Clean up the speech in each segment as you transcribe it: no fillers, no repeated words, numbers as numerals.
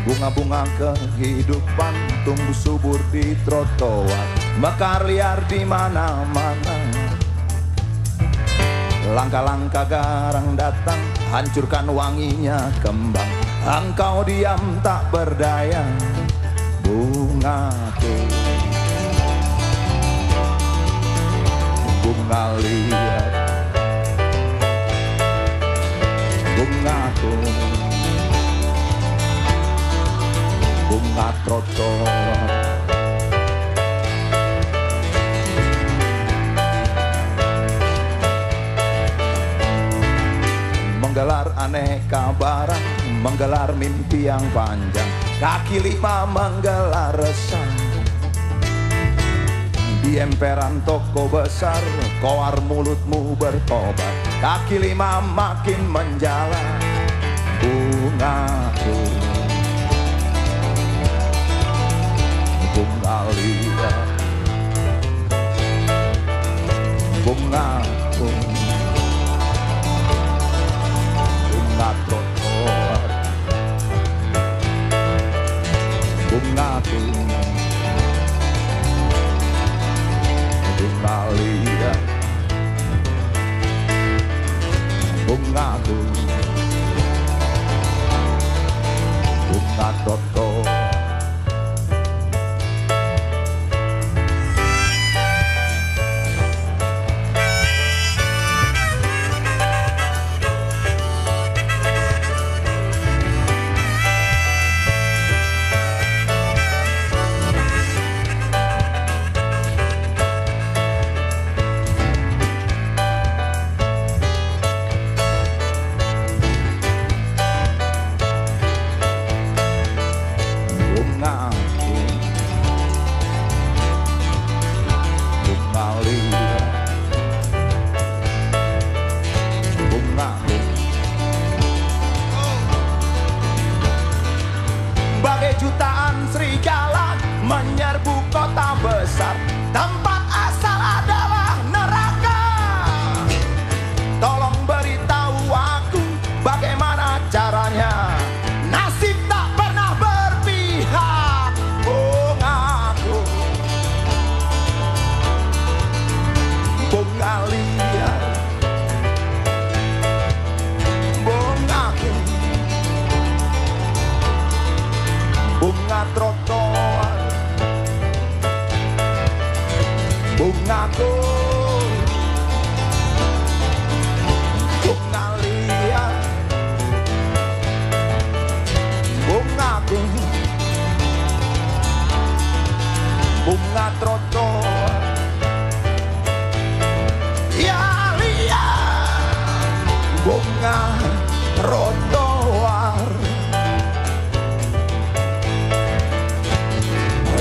Bunga-bunga kehidupan tumbuh subur di trotoar, mekar liar di mana-mana. Langkah-langkah garang datang, hancurkan wanginya kembang. Engkau diam tak berdaya, bungaku. Bunga liar, bungaku. Bunga trotoar, menggelar aneka barang, menggelar mimpi yang panjang. Kaki lima menggelar resah di emperan toko besar, koar mulutmu bertobat. Kaki lima makin menjalar, bungaku. Bunga liar, bungaku. Bunga trotoar, bungaku. Bunga liar, bungaku. Bunga trotoar. Bagai jutaan serigala menyerbu kota besar, tempat asal adalah neraka. Tolong beritahu aku bagaimana caranya, nasib tak pernah berpihak. Bungaku, bunga liar, bungaku. Bunga trotoar, bungaku. Bunga liar, bungaku. Bunga trotoar, ya liar. Bunga trotoar,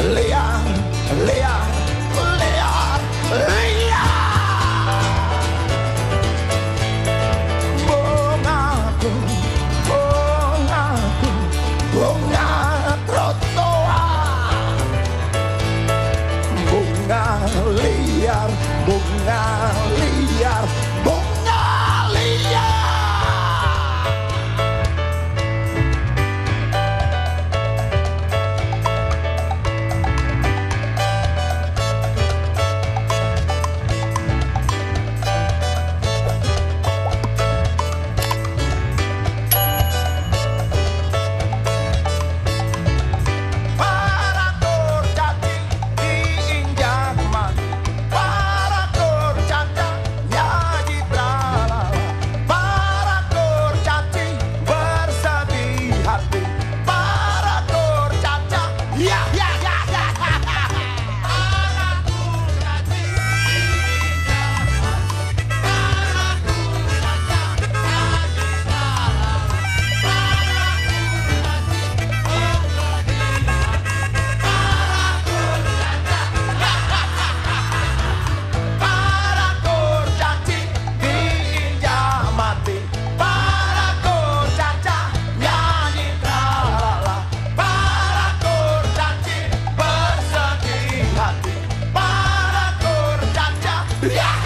liar, liar, liar, liar. Bungaku, bungaku, bunga trotoar. Bunga liar, bunga liar, bunga liar. Yeah!